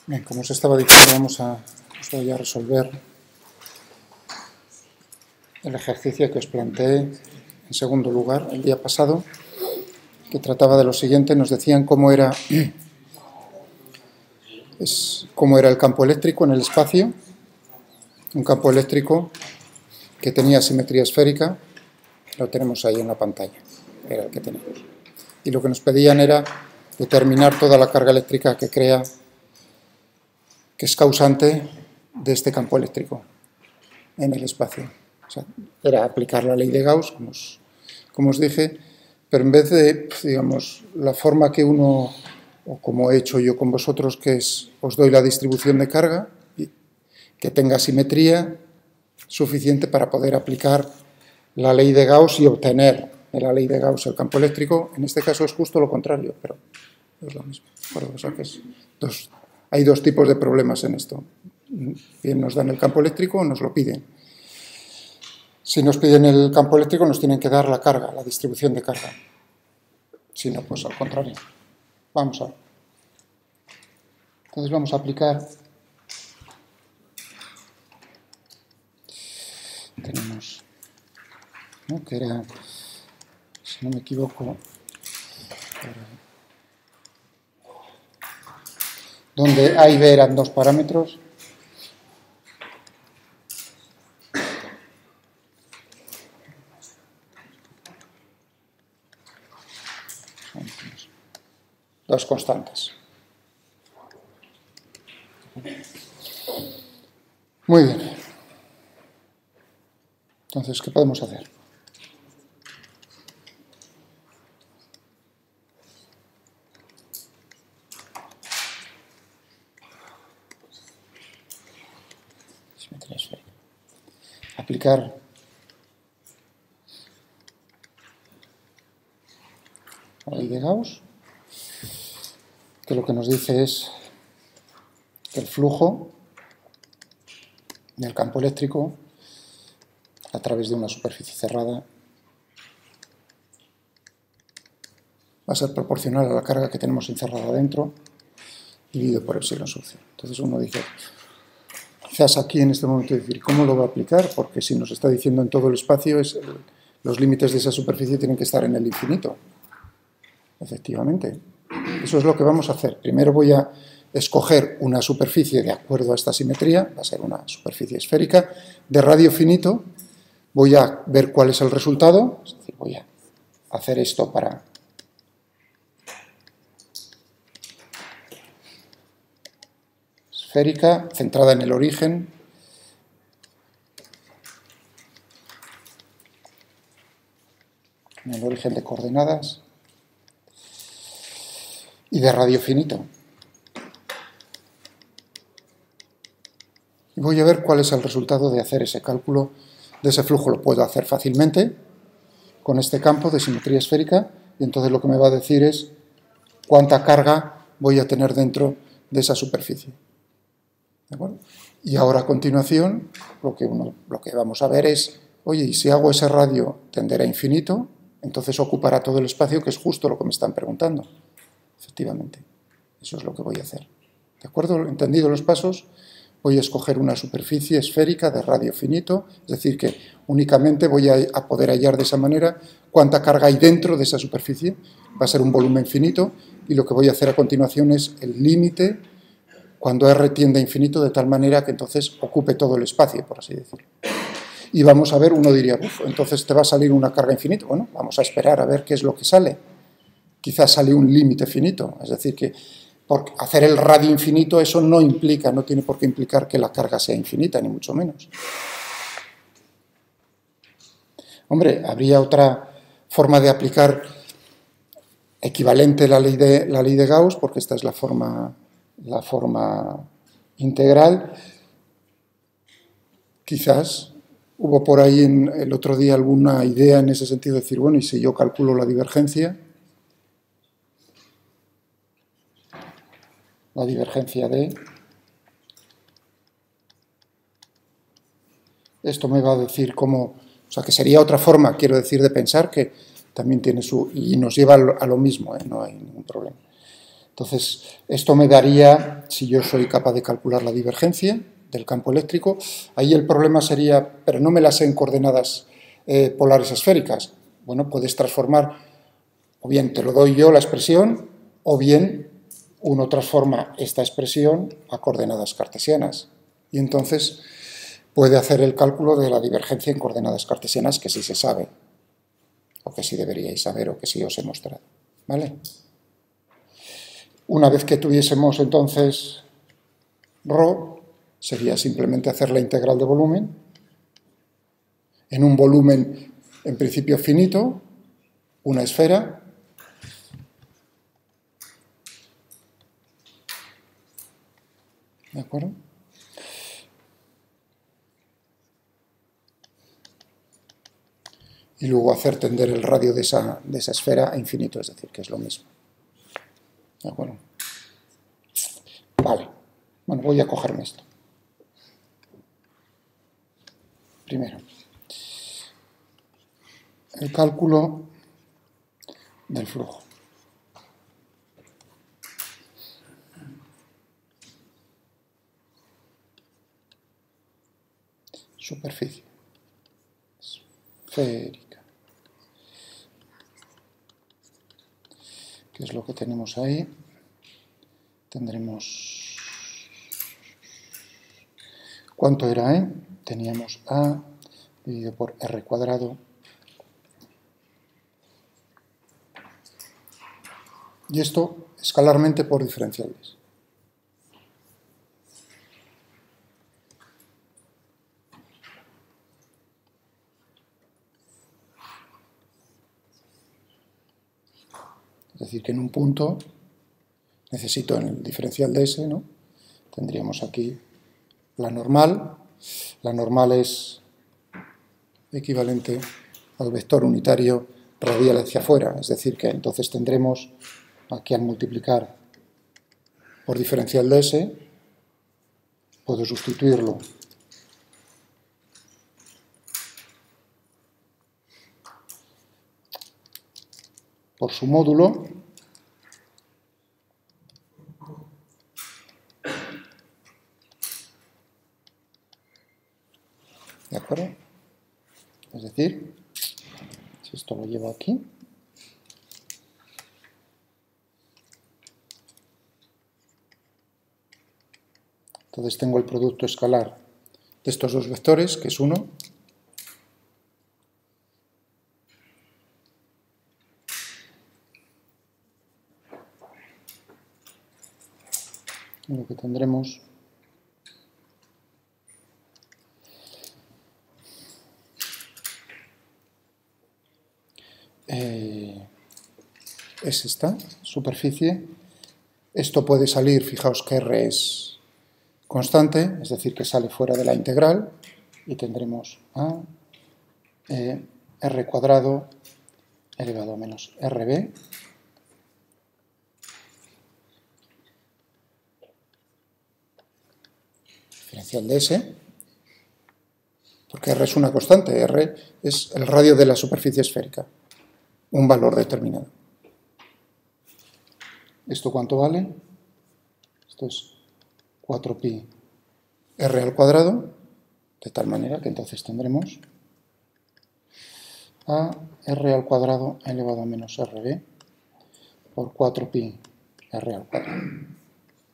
Bien, como os estaba diciendo, os voy a resolver el ejercicio que os planteé en segundo lugar el día pasado, que trataba de lo siguiente. Nos decían cómo era el campo eléctrico en el espacio, un campo eléctrico que tenía simetría esférica. Lo tenemos ahí en la pantalla, era el que teníamos. Y lo que nos pedían era determinar toda la carga eléctrica que crea, que es causante de este campo eléctrico en el espacio. O sea, era aplicar la ley de Gauss, como os dije, pero en vez de, digamos, la forma que uno, o como he hecho yo con vosotros, que es, os doy la distribución de carga, y que tenga simetría suficiente para poder aplicar la ley de Gauss y obtener de la ley de Gauss el campo eléctrico. En este caso es justo lo contrario, pero es lo mismo. O sea que hay dos tipos de problemas en esto. Bien nos dan el campo eléctrico o nos lo piden. Si nos piden el campo eléctrico nos tienen que dar la carga, la distribución de carga. Si no, pues al contrario. Vamos a ver. Entonces vamos a aplicar. Tenemos, ¿no?, que era, si no me equivoco, donde A y B eran dos parámetros. Dos constantes. Muy bien. Entonces, ¿qué podemos hacer? Simetría esférica. Aplicar la ley de Gauss, que lo que nos dice es que el flujo del campo eléctrico a través de una superficie cerrada va a ser proporcional a la carga que tenemos encerrada dentro dividido por epsilon sub 0. Entonces uno dice, quizás aquí en este momento decir, ¿cómo lo va a aplicar? Porque si nos está diciendo en todo el espacio, los límites de esa superficie tienen que estar en el infinito. Efectivamente, eso es lo que vamos a hacer. Primero voy a escoger una superficie de acuerdo a esta simetría, va a ser una superficie esférica de radio finito. Voy a ver cuál es el resultado, es decir, voy a hacer esto para esférica, centrada en el origen. En el origen de coordenadas. Y de radio finito. Y voy a ver cuál es el resultado de hacer ese cálculo de ese flujo. Lo puedo hacer fácilmente con este campo de simetría esférica y entonces lo que me va a decir es cuánta carga voy a tener dentro de esa superficie. ¿De acuerdo? Y ahora a continuación lo que vamos a ver es, oye, y si hago ese radio tender a infinito, entonces ocupará todo el espacio, que es justo lo que me están preguntando. Efectivamente, eso es lo que voy a hacer. ¿De acuerdo? ¿Entendido los pasos? Voy a escoger una superficie esférica de radio finito, es decir, que únicamente voy a poder hallar de esa manera cuánta carga hay dentro de esa superficie. Va a ser un volumen finito y lo que voy a hacer a continuación es el límite cuando R tiende a infinito, de tal manera que entonces ocupe todo el espacio, por así decirlo. Y vamos a ver, uno diría, entonces te va a salir una carga infinita. Bueno, vamos a esperar a ver qué es lo que sale. Quizás sale un límite finito, es decir, que por hacer el radio infinito eso no tiene por qué implicar que la carga sea infinita, ni mucho menos. Hombre, habría otra forma de aplicar equivalente a la ley de Gauss, porque esta es la forma integral. Quizás hubo por ahí el otro día alguna idea en ese sentido de decir, bueno, y si yo calculo la divergencia de esto me va a decir cómo, o sea, que sería otra forma, quiero decir, de pensar, que también tiene y nos lleva a lo mismo, no hay ningún problema. Entonces, esto me daría, si yo soy capaz de calcular la divergencia del campo eléctrico, ahí el problema sería, pero no me las sé en coordenadas polares esféricas. Bueno, puedes transformar, o bien te lo doy yo la expresión, o bien uno transforma esta expresión a coordenadas cartesianas. Y entonces puede hacer el cálculo de la divergencia en coordenadas cartesianas, que sí se sabe, o que sí deberíais saber, o que sí os he mostrado. ¿Vale? Una vez que tuviésemos entonces ρ, sería simplemente hacer la integral de volumen en un volumen en principio finito, una esfera, ¿de acuerdo? Y luego hacer tender el radio de esa esfera a infinito, es decir, que es lo mismo. ¿De acuerdo? Vale. Bueno, voy a cogerme esto. Primero, el cálculo del flujo. Superficie esférica. ¿Qué es lo que tenemos ahí? Tendremos... ¿Cuánto era E? Teníamos A dividido por R cuadrado. Y esto escalarmente por diferenciales. Es decir, que en un punto necesito en el diferencial de S, ¿no? Tendríamos aquí la normal. La normal es equivalente al vector unitario radial hacia afuera. Es decir, que entonces tendremos aquí al multiplicar por diferencial de S, puedo sustituirlo por su módulo, ¿de acuerdo? Es decir, si esto lo llevo aquí, entonces tengo el producto escalar de estos dos vectores, que es 1, y lo que tendremos es esta superficie. Esto puede salir, fijaos que R es constante, es decir, que sale fuera de la integral, y tendremos A R cuadrado elevado a menos RB diferencial de S, porque R es una constante, R es el radio de la superficie esférica, un valor determinado. ¿Esto cuánto vale? Esto es 4pi R al cuadrado, de tal manera que entonces tendremos a R al cuadrado elevado a menos RB por 4pi R al cuadrado.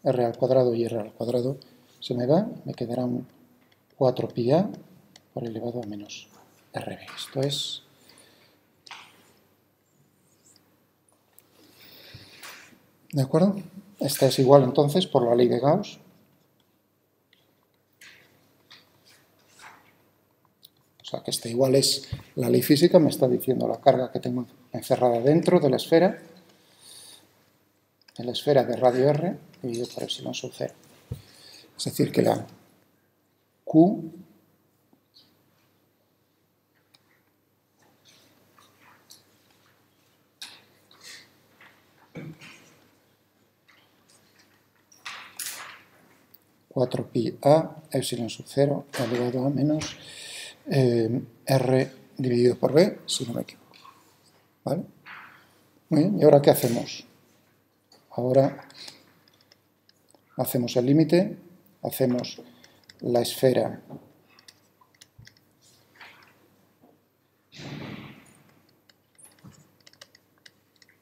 R al cuadrado y R al cuadrado se me va, me quedará un 4pi-a por elevado a menos RB. Esto es... ¿De acuerdo? Esta es igual entonces por la ley de Gauss. O sea que esta igual es la ley física, me está diciendo la carga que tengo encerrada dentro de la esfera de radio R dividido por epsilon sub 0. Es decir, que la Q (4pi-a epsilon sub 0 elevado a menos R dividido por B, si no me equivoco. ¿Vale? Muy bien, ¿y ahora qué hacemos? Ahora hacemos el límite, hacemos la esfera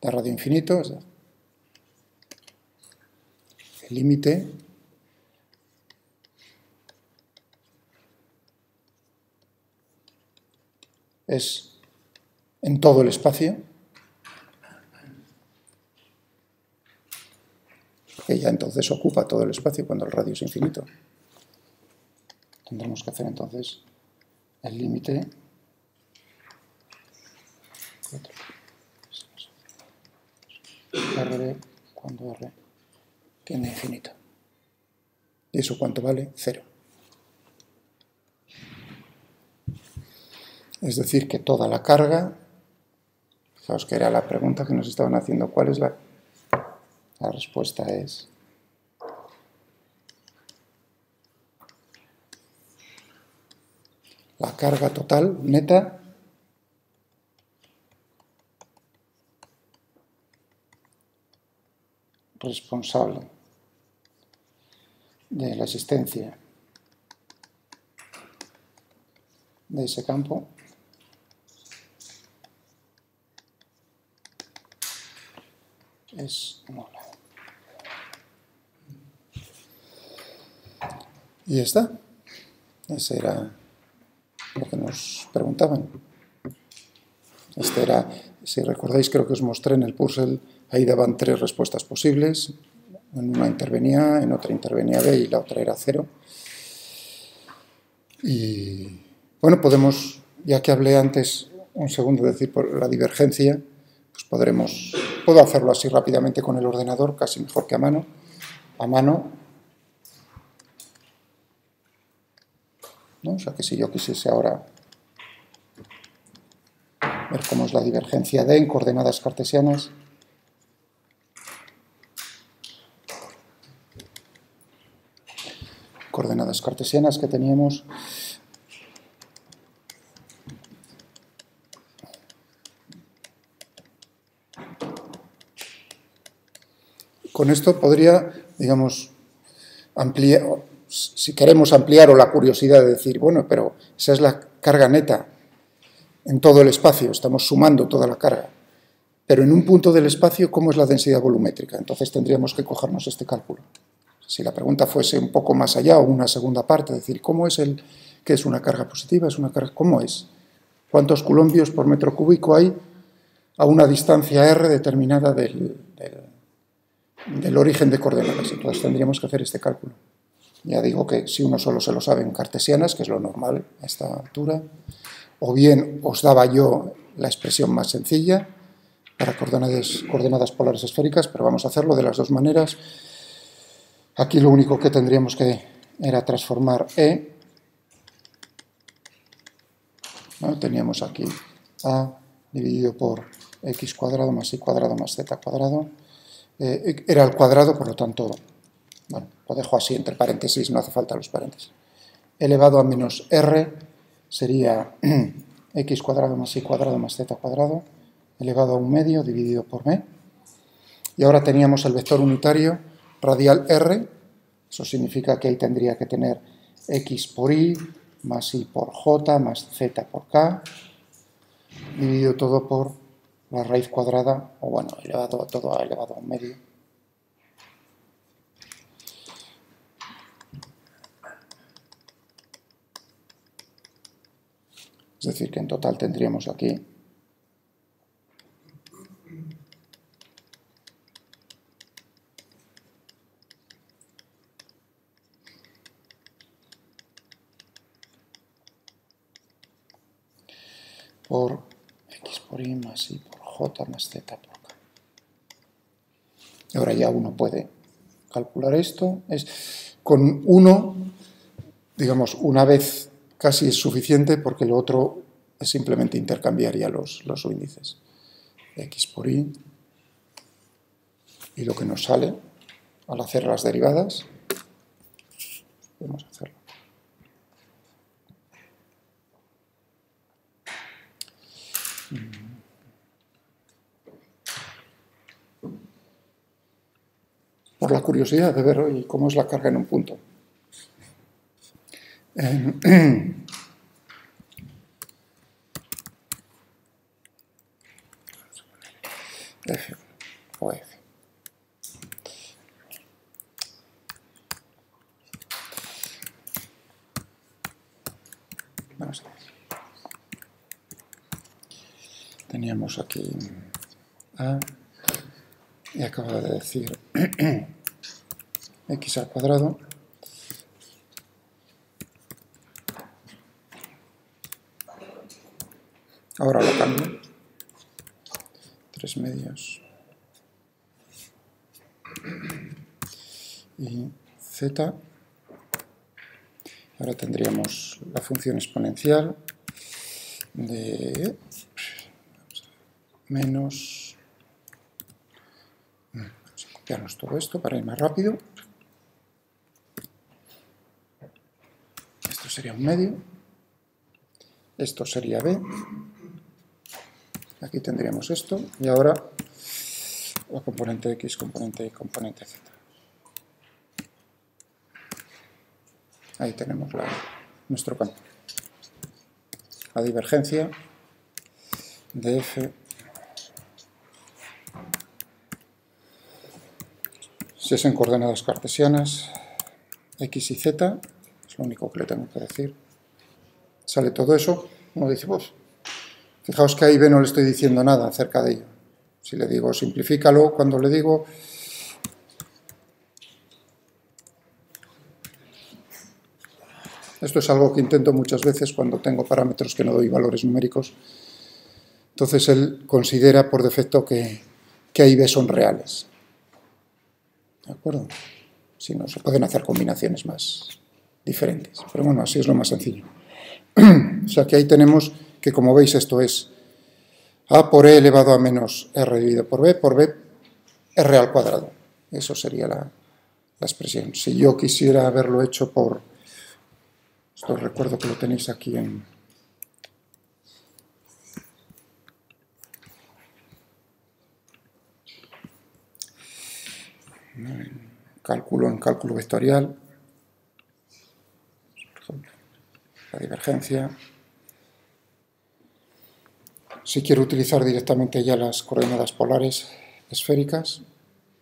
de radio infinito, el límite es en todo el espacio, que ya entonces ocupa todo el espacio cuando el radio es infinito. Tendremos que hacer entonces el límite R cuando R tiende a infinito. ¿Y eso cuánto vale? 0. Es decir, que toda la carga, fijaos que era la pregunta que nos estaban haciendo, ¿cuál es la respuesta? Es la carga total neta responsable de la existencia de ese campo es nula. Y ya está. Ese era lo que nos preguntaban. Este era, si recordáis, creo que os mostré en el puzzle, ahí daban 3 respuestas posibles. En una intervenía A, en otra intervenía B y la otra era 0. Y bueno, podemos, ya que hablé antes un segundo, decir por la divergencia, pues puedo hacerlo así rápidamente con el ordenador, casi mejor que a mano. A mano, ¿no? O sea que si yo quisiese ahora ver cómo es la divergencia D en coordenadas cartesianas, que teníamos, con esto podría, digamos, ampliar, si queremos ampliar, o la curiosidad de decir, bueno, pero esa es la carga neta en todo el espacio, estamos sumando toda la carga, pero en un punto del espacio, ¿cómo es la densidad volumétrica? Entonces tendríamos que cogernos este cálculo. Si la pregunta fuese un poco más allá, o una segunda parte, es decir, ¿cómo es qué es una carga positiva? ¿Cómo es? ¿Cuántos coulombios por metro cúbico hay a una distancia r determinada del origen de coordenadas? Entonces tendríamos que hacer este cálculo. Ya digo que si uno solo se lo sabe en cartesianas, que es lo normal a esta altura, o bien os daba yo la expresión más sencilla para coordenadas polares esféricas, pero vamos a hacerlo de las dos maneras. Aquí lo único que tendríamos que era transformar E. ¿No? Teníamos aquí A dividido por x cuadrado más y cuadrado más z cuadrado. Era al cuadrado, por lo tanto, bueno, lo dejo así entre paréntesis, no hace falta los paréntesis. Elevado a menos r sería x cuadrado más y cuadrado más z cuadrado, elevado a 1/2 dividido por b. Y ahora teníamos el vector unitario radial r, eso significa que ahí tendría que tener x por y más y por j más z por k, dividido todo por la raíz cuadrada, o bueno, todo elevado a 1/2. Es decir, que en total tendríamos aquí por x por y más y por j más z por k. Ahora ya uno puede calcular esto. Con uno, digamos, una vez casi es suficiente, porque lo otro es simplemente intercambiar ya los índices. X por y lo que nos sale al hacer las derivadas, podemos hacerlo. por la curiosidad de ver hoy cómo es la carga en un punto. F o F. Vamos a ver. Teníamos aquí A y acaba de decir x al cuadrado ahora lo cambio 3 medios y z. Ahora tendríamos la función exponencial de menos, vamos a copiarnos todo esto para ir más rápido. Esto sería un medio, esto sería b, aquí tendríamos esto, y ahora la componente x, componente y componente z. Ahí tenemos nuestro campo. La divergencia de f, si es en coordenadas cartesianas, x y z, es lo único que le tengo que decir. Sale todo eso, uno dice, pues, fijaos que ahí b no le estoy diciendo nada acerca de ello. Si le digo simplifícalo, cuando le digo esto es algo que intento muchas veces cuando tengo parámetros que no doy valores numéricos. Entonces él considera por defecto que A y B son reales. ¿De acuerdo? Si no, se pueden hacer combinaciones más diferentes. Pero bueno, así es lo más sencillo. O sea que ahí tenemos que, como veis, esto es A por E elevado a menos R dividido por B, R al cuadrado. Eso sería la expresión. Si yo quisiera haberlo hecho por... Esto os recuerdo que lo tenéis aquí en cálculo vectorial, por ejemplo, la divergencia. Si quiero utilizar directamente ya las coordenadas polares esféricas,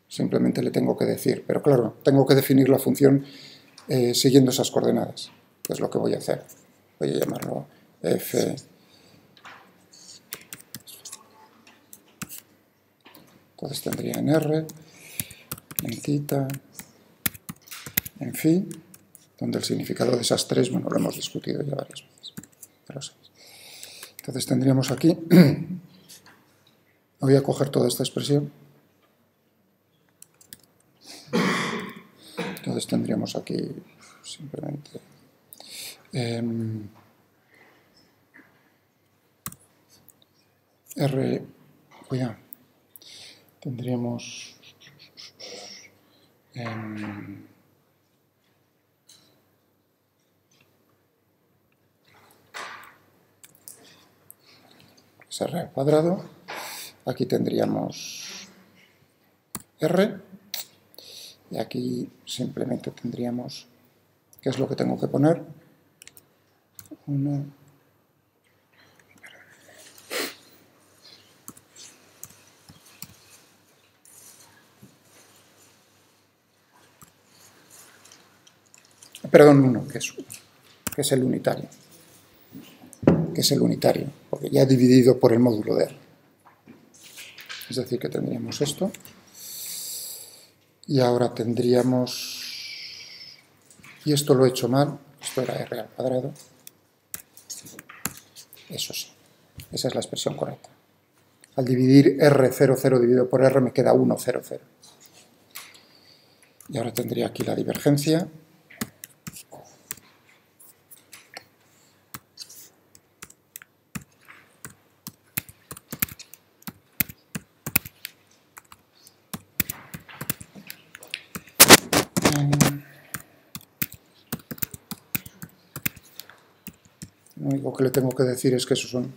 simplemente le tengo que decir, pero claro, tengo que definir la función siguiendo esas coordenadas, que es lo que voy a hacer. Voy a llamarlo f. Entonces tendría en r, en θ, en phi, donde el significado de esas tres, bueno, lo hemos discutido ya varias veces. Ya lo sabéis. Entonces tendríamos aquí, voy a coger toda esta expresión. Entonces tendríamos aquí simplemente R, cuidado, tendríamos es R al cuadrado, aquí tendríamos R, y aquí simplemente tendríamos, ¿qué es lo que tengo que poner? 1, perdón, 1, que es el unitario. Que es el unitario, porque ya he dividido por el módulo de R. Es decir, que tendríamos esto. Y ahora tendríamos... Y esto lo he hecho mal. Esto era R al cuadrado. Eso sí. Esa es la expresión correcta. Al dividir R00 dividido por R me queda 1, 0, 0. Y ahora tendría aquí la divergencia. Lo único que le tengo que decir es que esos son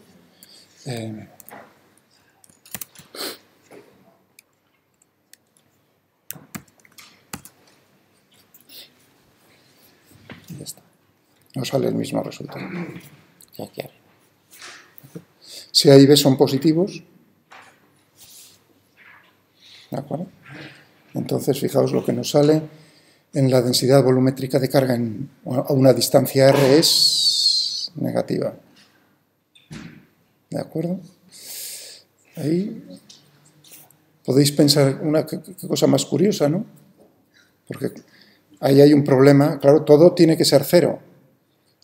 ya está. Nos sale el mismo resultado que aquí arriba. Si A y B son positivos, ¿de acuerdo? Entonces, fijaos lo que nos sale en la densidad volumétrica de carga a una distancia R es negativa. ¿De acuerdo? Ahí podéis pensar qué cosa más curiosa, ¿no? Porque ahí hay un problema. Claro, todo tiene que ser cero.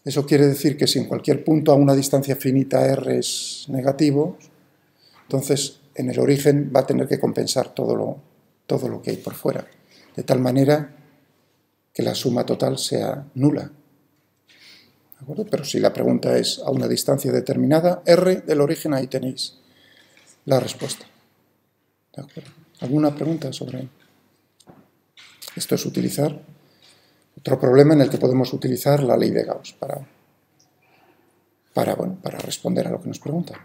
Eso quiere decir que si en cualquier punto a una distancia finita R es negativo, entonces en el origen va a tener que compensar todo lo que hay por fuera. De tal manera que la suma total sea nula. ¿De acuerdo? Pero si la pregunta es a una distancia determinada, R del origen, ahí tenéis la respuesta. ¿De acuerdo? ¿Alguna pregunta sobre esto? Es utilizar otro problema en el que podemos utilizar la ley de Gauss para responder a lo que nos preguntan.